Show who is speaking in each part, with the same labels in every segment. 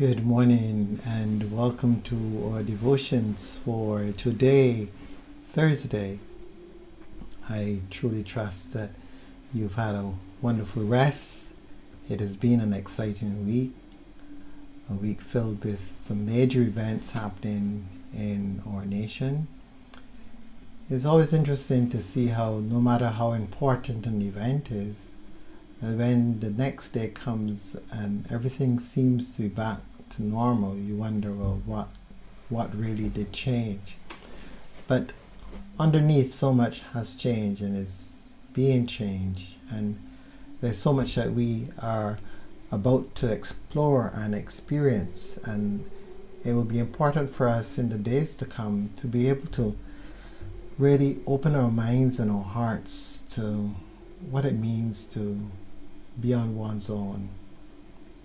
Speaker 1: Good morning and welcome to our devotions for today, Thursday. I truly trust that you've had a wonderful rest. It has been an exciting week, a week filled with some major events happening in our nation. It's always interesting to see how no matter how important an event is, when the next day comes and everything seems to be back to normal, you wonder, well, what really did change? But underneath, so much has changed and is being changed, and there's so much that we are about to explore and experience, and it will be important for us in the days to come to be able to really open our minds and our hearts to what it means to be on one's own,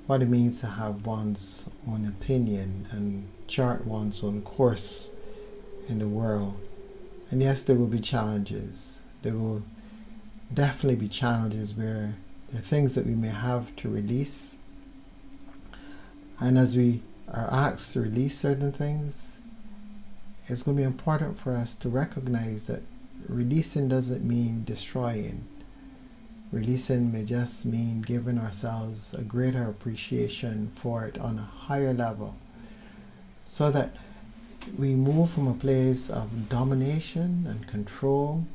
Speaker 1: what it means to have one's own opinion and chart one's own course in the world. And yes, there will be challenges. There will definitely be challenges where there are things that we may have to release. And as we are asked to release certain things, it's going to be important for us to recognize that releasing doesn't mean destroying. Releasing may just mean giving ourselves a greater appreciation for it on a higher level, so that we move from a place of domination and control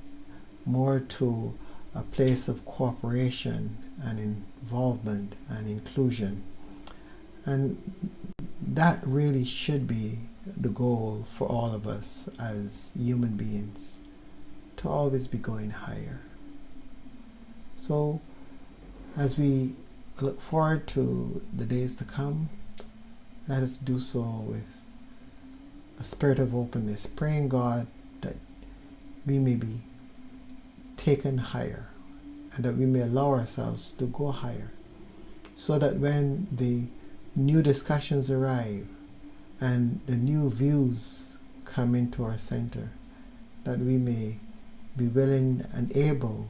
Speaker 1: more to a place of cooperation and involvement and inclusion. And that really should be the goal for all of us as human beings, to always be going higher. So, as we look forward to the days to come, let us do so with a spirit of openness, praying God that we may be taken higher and that we may allow ourselves to go higher, so that when the new discussions arrive and the new views come into our center, that we may be willing and able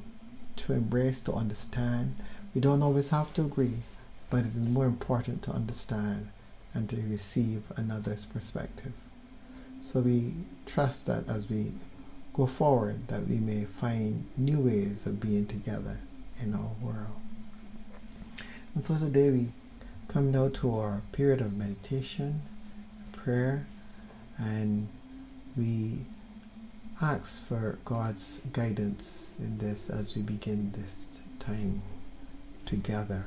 Speaker 1: to embrace, to understand. We don't always have to agree, but it is more important to understand and to receive another's perspective. So we trust that as we go forward, that we may find new ways of being together in our world. And so today we come now to our period of meditation, prayer, and we ask for God's guidance in this as we begin this time together.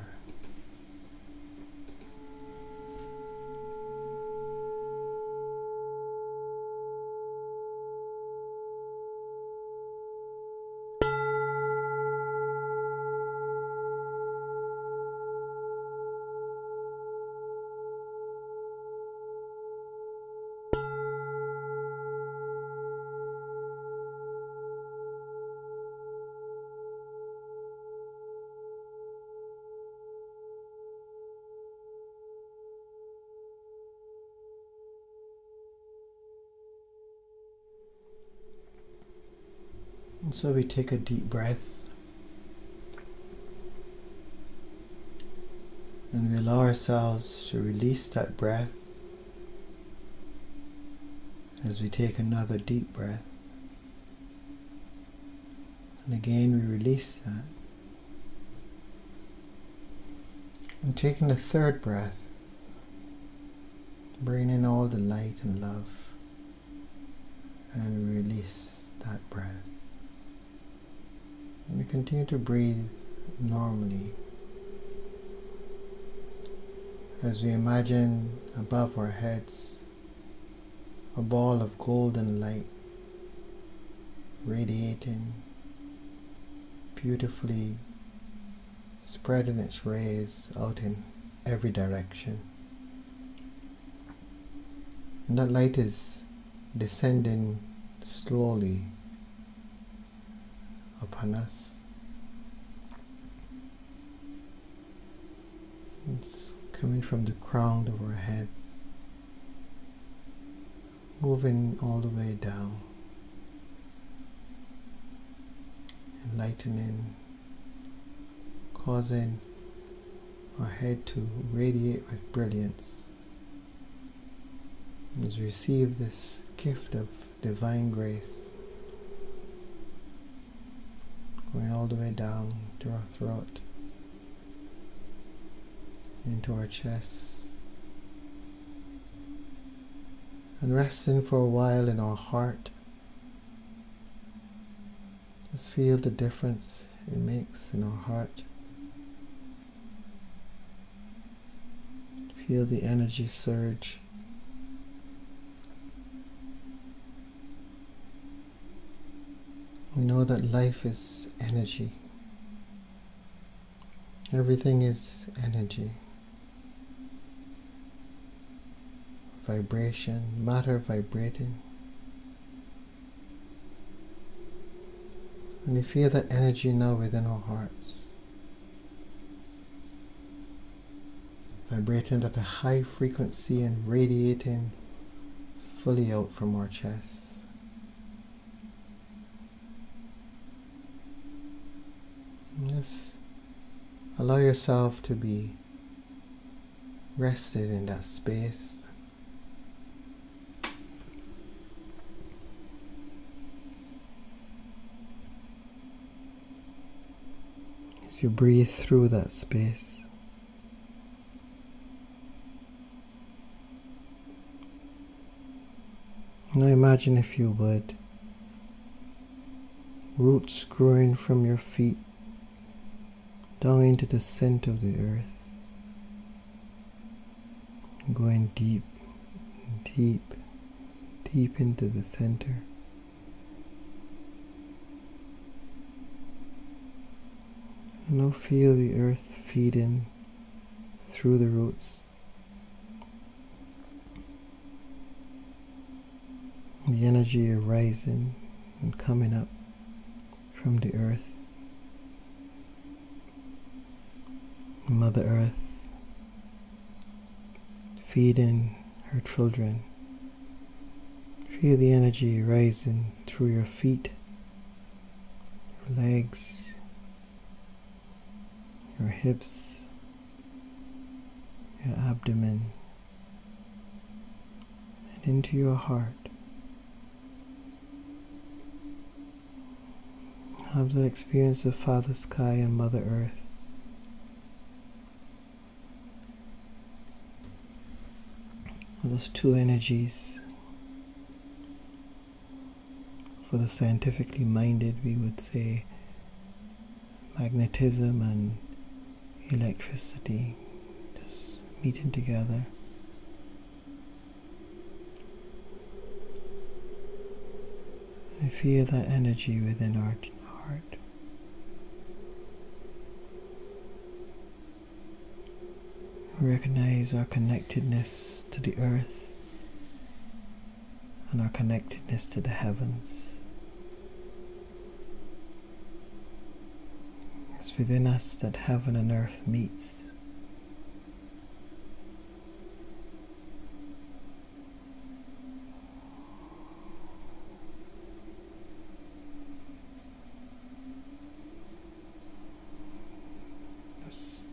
Speaker 1: And so we take a deep breath and we allow ourselves to release that breath as we take another deep breath. And again we release that. And taking a third breath, bring in all the light and love and release that breath. And we continue to breathe normally as we imagine above our heads a ball of golden light radiating, beautifully spreading its rays out in every direction. And that light is descending slowly upon us. It's coming from the crown of our heads, moving all the way down, enlightening, causing our head to radiate with brilliance Let's receive this gift of divine grace, going all the way down to our throat, into our chest, and resting for a while in our heart. Just feel the difference it makes in our heart. Feel the energy surge. We know that life is energy. Everything is energy. Vibration, matter vibrating. And we feel that energy now within our hearts, vibrating at a high frequency and radiating fully out from our chest. And just allow yourself to be rested in that space. As you breathe through that space, now imagine, if you would, roots growing from your feet down into the center of the earth, going deep, deep, deep into the center. And now feel the earth feeding through the roots. The energy arising and coming up from the earth. Mother Earth feeding her children. Feel the energy rising through your feet, your legs, your hips, your abdomen, and into your heart. Have the experience of Father Sky and Mother Earth. Those two energies. For the scientifically minded, we would say magnetism and electricity just meeting together. And feel that energy within our heart. Recognize our connectedness to the earth and our connectedness to the heavens. It's within us that heaven and earth meets. Just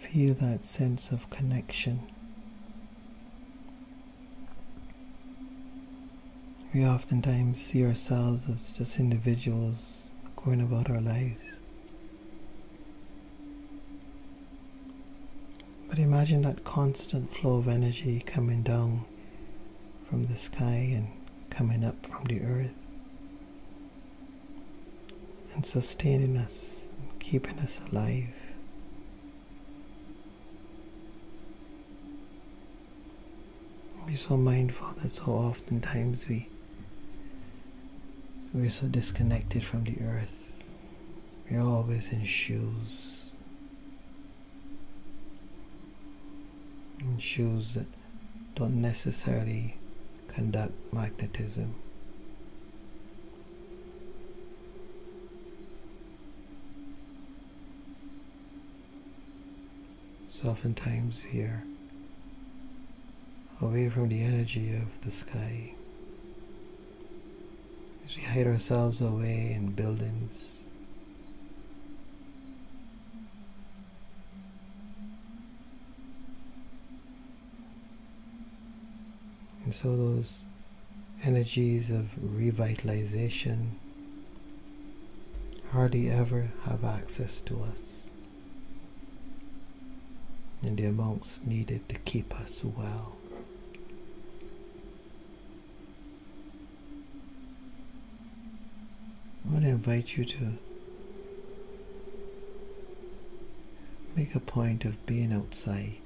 Speaker 1: feel that sense of connection. We oftentimes see ourselves as just individuals going about our lives. But imagine that constant flow of energy coming down from the sky and coming up from the earth and sustaining us and keeping us alive. We're so mindful that so oftentimes we're so disconnected from the earth. We're always in shoes. In shoes that don't necessarily conduct magnetism. So oftentimes we are away from the energy of the sky. As we hide ourselves away in buildings, So those energies of revitalization hardly ever have access to us in the amounts needed to keep us well. I want to invite you to make a point of being outside,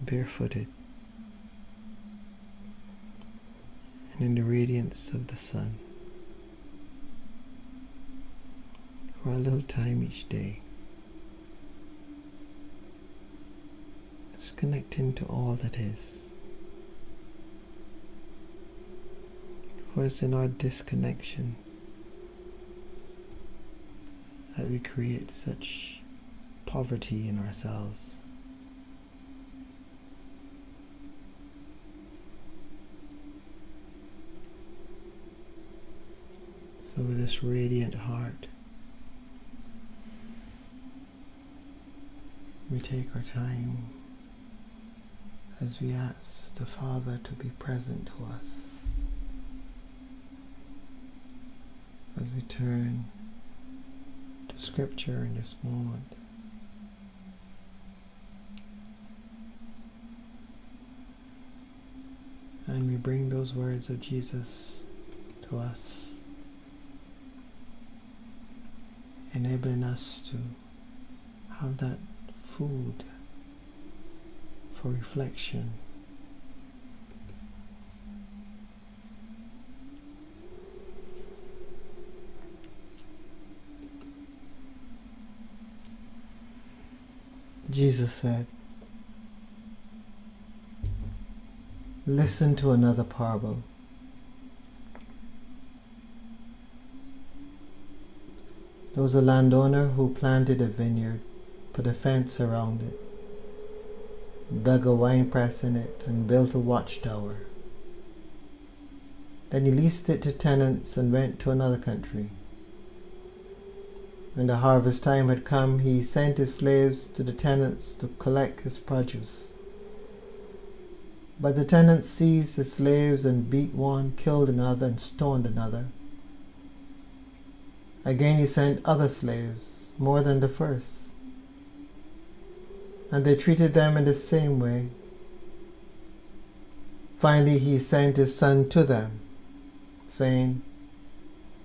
Speaker 1: barefooted, and in the radiance of the sun for a little time each day. It's connecting to all that is. For it's in our disconnection that we create such poverty in ourselves. So with this radiant heart, we take our time as we ask the Father to be present to us. As we turn to Scripture in this moment, and we bring those words of Jesus to us, enabling us to have that food for reflection. Jesus said, "Listen to another parable. There was a landowner who planted a vineyard, put a fence around it, dug a winepress in it, and built a watchtower. Then he leased it to tenants and went to another country. When the harvest time had come, he sent his slaves to the tenants to collect his produce. But the tenants seized the slaves and beat one, killed another, and stoned another. Again he sent other slaves, more than the first, and they treated them in the same way. Finally he sent his son to them, saying,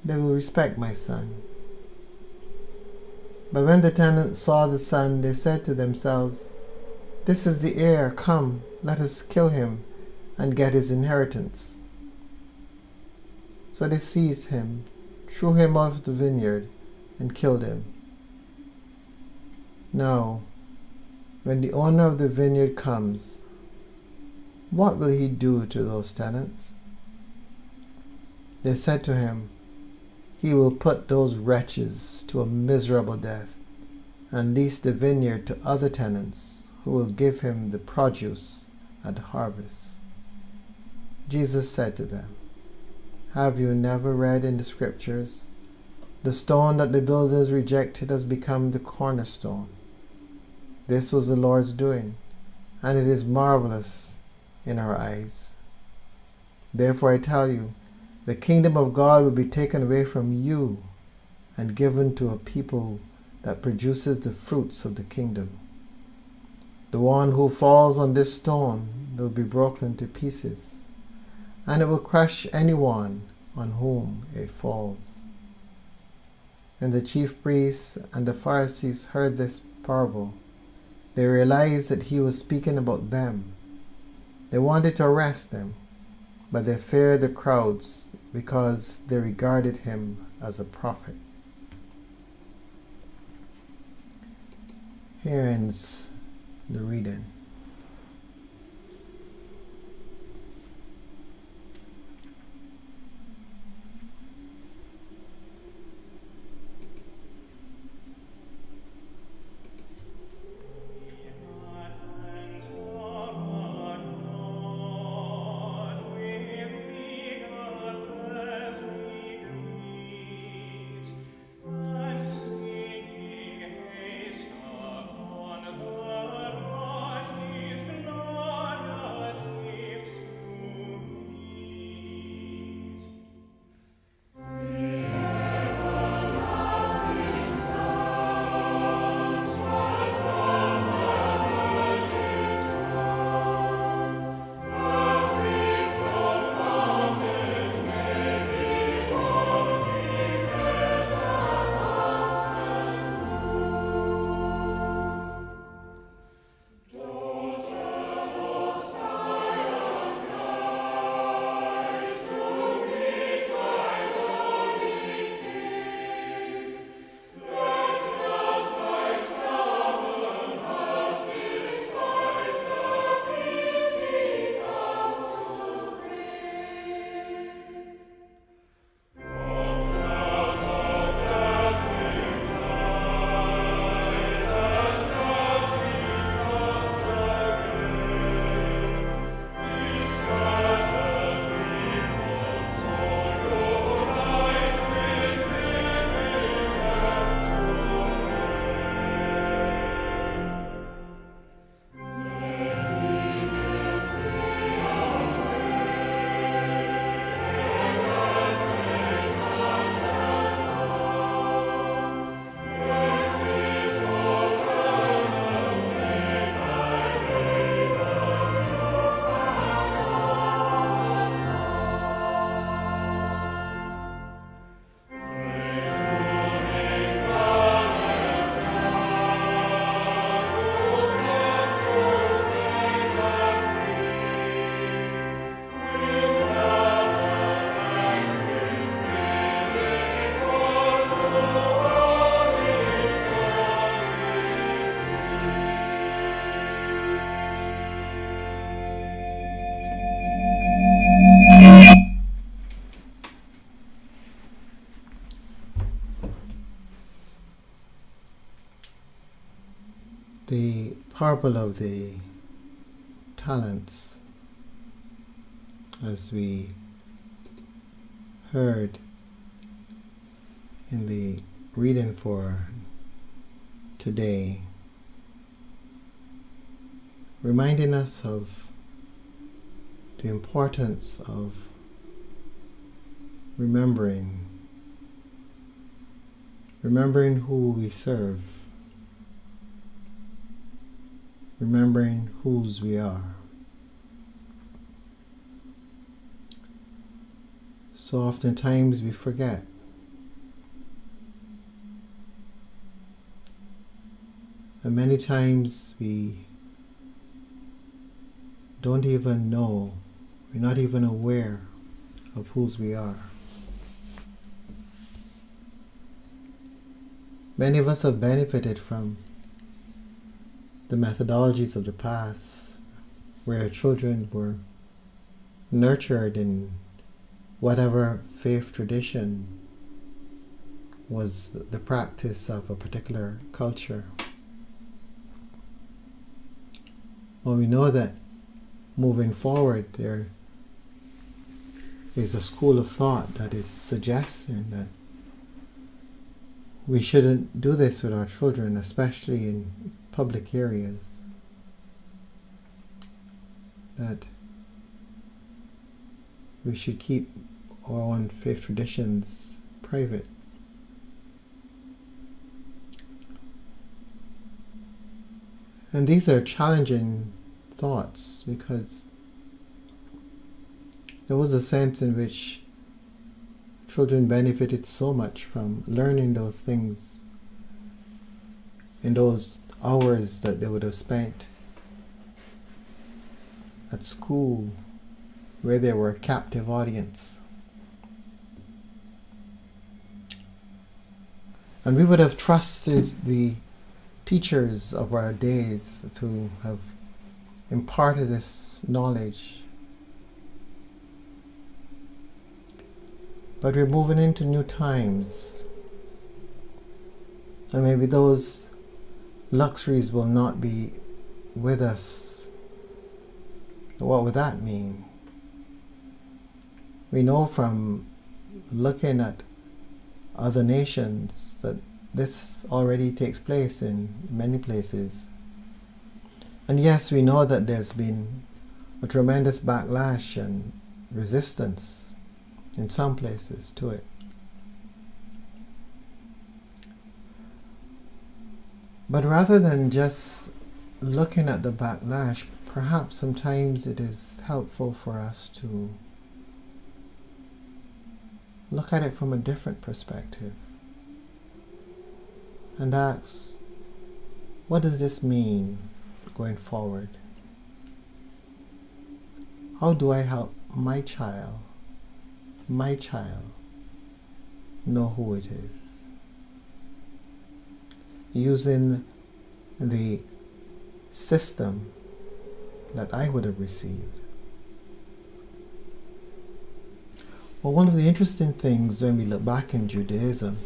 Speaker 1: 'They will respect my son.' But when the tenants saw the son, they said to themselves, 'This is the heir, come, let us kill him and get his inheritance.' So they seized him, threw him out of the vineyard, and killed him. Now, when the owner of the vineyard comes, what will he do to those tenants?" They said to him, "He will put those wretches to a miserable death, and lease the vineyard to other tenants who will give him the produce at the harvest." Jesus said to them, "Have you never read in the Scriptures, 'The stone that the builders rejected has become the cornerstone'? This was the Lord's doing, and it is marvelous in our eyes. Therefore I tell you, the kingdom of God will be taken away from you and given to a people that produces the fruits of the kingdom. The one who falls on this stone will be broken to pieces, and it will crush anyone on whom it falls." When the chief priests and the Pharisees heard this parable, they realized that he was speaking about them. They wanted to arrest him, but they feared the crowds because they regarded him as a prophet. Here ends the reading. The parable of the talents, as we heard in the reading for today, reminding us of the importance of remembering who we serve, remembering whose we are. So oftentimes we forget. And many times we don't even know, we're not even aware of whose we are. Many of us have benefited from the methodologies of the past, where children were nurtured in whatever faith tradition was the practice of a particular culture. Well, we know that moving forward, there is a school of thought that is suggesting that we shouldn't do this with our children, especially in public areas. That we should keep our own faith traditions private. And these are challenging thoughts, because there was a sense in which children benefited so much from learning those things in those hours that they would have spent at school, where they were a captive audience. And we would have trusted the teachers of our days to have imparted this knowledge. But we're moving into new times, and maybe those luxuries will not be with us. What would that mean? We know from looking at other nations that this already takes place in many places. And yes, we know that there's been a tremendous backlash and resistance in some places to it. But rather than just looking at the backlash, perhaps sometimes it is helpful for us to look at it from a different perspective and ask, what does this mean going forward? How do I help my child know who it is, using the system that I would have received? Well, one of the interesting things when we look back in Judaism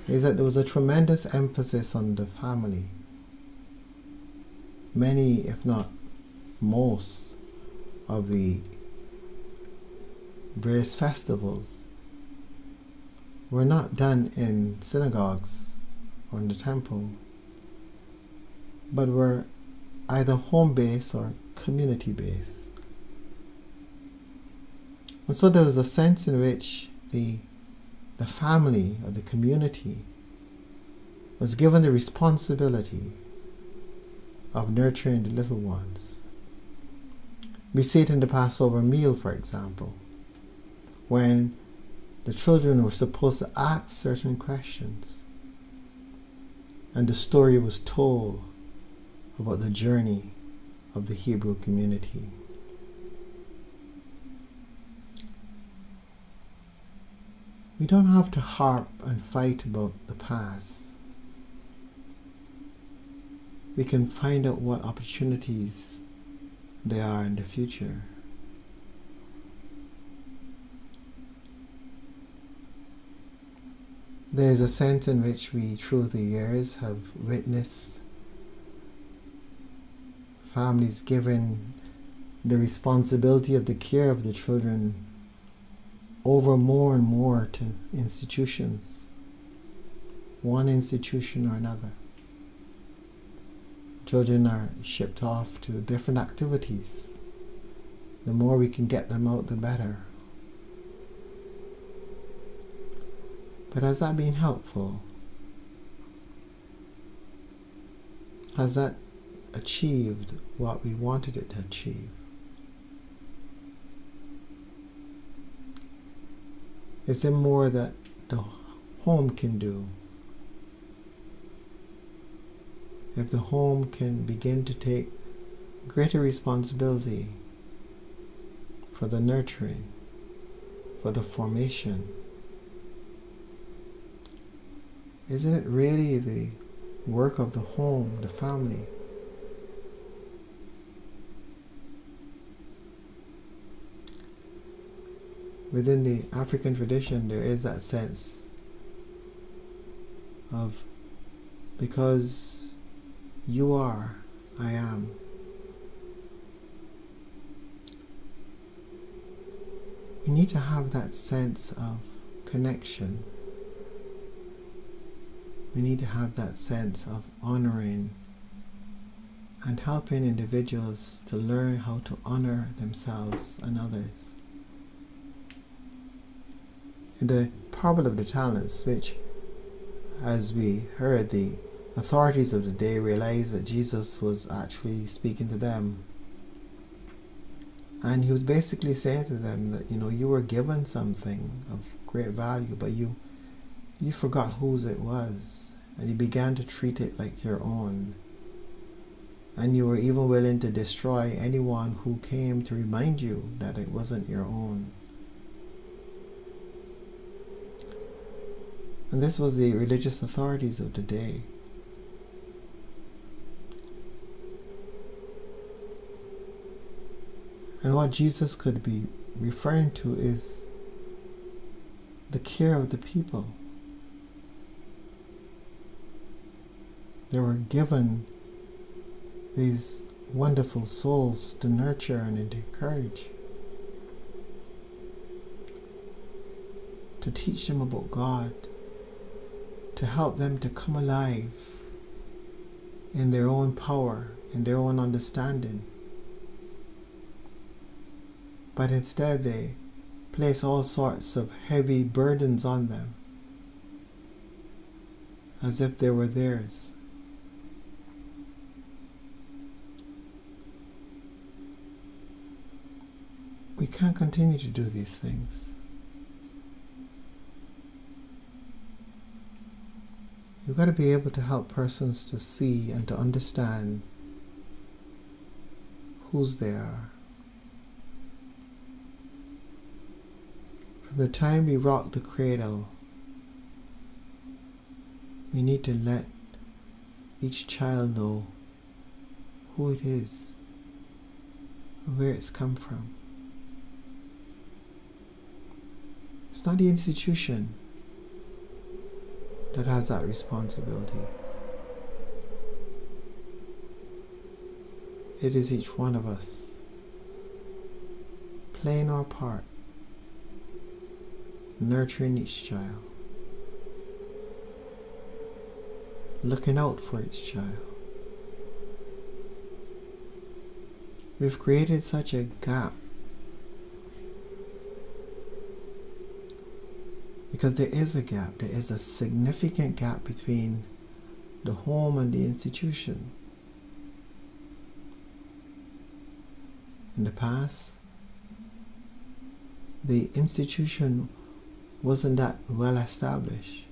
Speaker 1: is that there was a tremendous emphasis on the family. Many, if not most, of the various festivals were not done in synagogues or in the temple, but were either home-based or community-based. And so there was a sense in which the family or the community was given the responsibility of nurturing the little ones. We see it in the Passover meal, for example, when the children were supposed to ask certain questions, and the story was told about the journey of the Hebrew community. We don't have to harp and fight about the past. We can find out what opportunities there are in the future. There is a sense in which we, through the years, have witnessed families given the responsibility of the care of the children over more and more to institutions, one institution or another. Children are shipped off to different activities. The more we can get them out, the better. But has that been helpful? Has that achieved what we wanted it to achieve? Is there more that the home can do? If the home can begin to take greater responsibility for the nurturing, for the formation, isn't it really the work of the home, the family? Within the African tradition, there is that sense of, because you are, I am. We need to have that sense of connection. We need to have that sense of honoring and helping individuals to learn how to honor themselves and others. In the parable of the talents, which, as we heard, the authorities of the day realized that Jesus was actually speaking to them. And he was basically saying to them that, you were given something of great value, but you forgot whose it was. And you began to treat it like your own. And you were even willing to destroy anyone who came to remind you that it wasn't your own. And this was the religious authorities of the day. And what Jesus could be referring to is the care of the people. They were given these wonderful souls to nurture and to encourage, to teach them about God, to help them to come alive in their own power, in their own understanding. But instead they place all sorts of heavy burdens on them, as if they were theirs. We can't continue to do these things. You've got to be able to help persons to see and to understand whose they are. From the time we rock the cradle, we need to let each child know who it is, where it's come from. It's not the institution that has that responsibility. It is each one of us playing our part, nurturing each child, looking out for each child. We've created such a gap because there is a gap, there is a significant gap between the home and the institution. In the past, the institution wasn't that well established.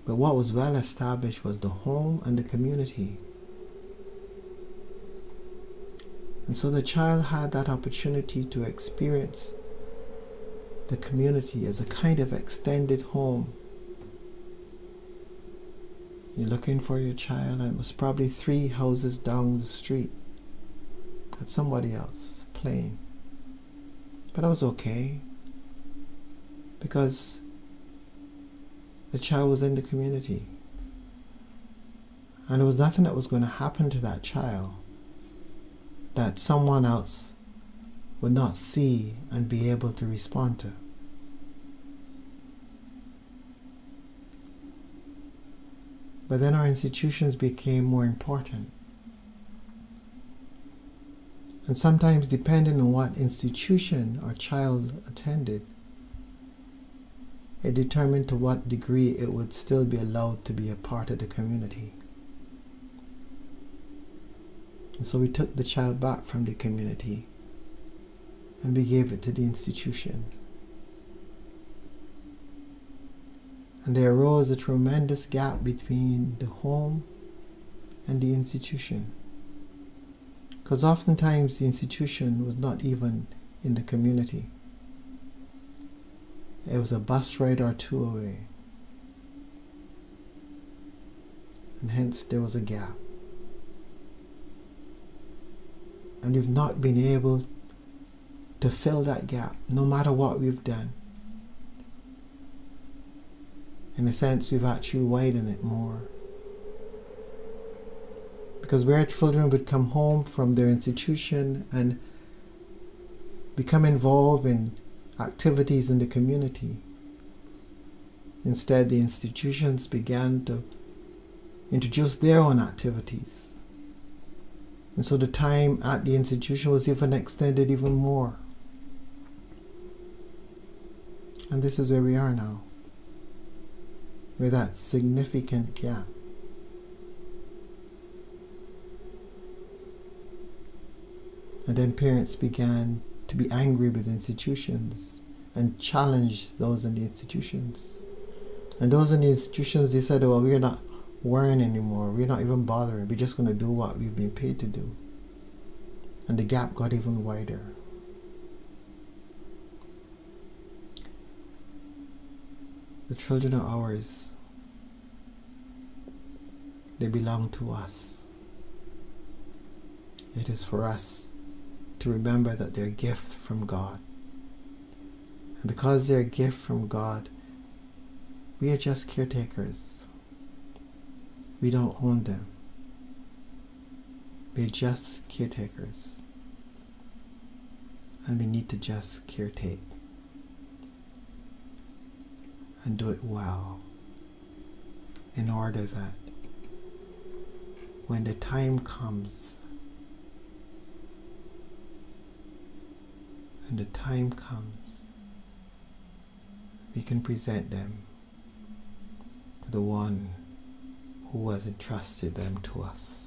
Speaker 1: But what was well established was the home and the community. And so the child had that opportunity to experience the community as a kind of extended home. You're looking for your child, and it was probably 3 houses down the street. That's somebody else playing. But that was okay, because the child was in the community. And there was nothing that was going to happen to that child that someone else would not see and be able to respond to. But then our institutions became more important. And sometimes, depending on what institution our child attended, it determined to what degree it would still be allowed to be a part of the community. And so we took the child back from the community and we gave it to the institution. And there arose a tremendous gap between the home and the institution. Because oftentimes the institution was not even in the community. It was a bus ride or two away. And hence there was a gap. And we've not been able to fill that gap, no matter what we've done. In a sense, we've actually widened it more. Because where children would come home from their institution and become involved in activities in the community, instead the institutions began to introduce their own activities. And so the time at the institution was even extended even more. And this is where we are now, with that significant gap. And then parents began to be angry with institutions and challenge those in the institutions. And those in the institutions, they said, well, we're not worrying anymore. We're not even bothering. We're just going to do what we've been paid to do. And the gap got even wider. The children are ours. They belong to us. It is for us to remember that they're gifts from God. And because they're a gift from God, we are just caretakers. We don't own them. We're just caretakers. And we need to just caretake. And do it well, in order that when the time comes, we can present them to the one who has entrusted them to us.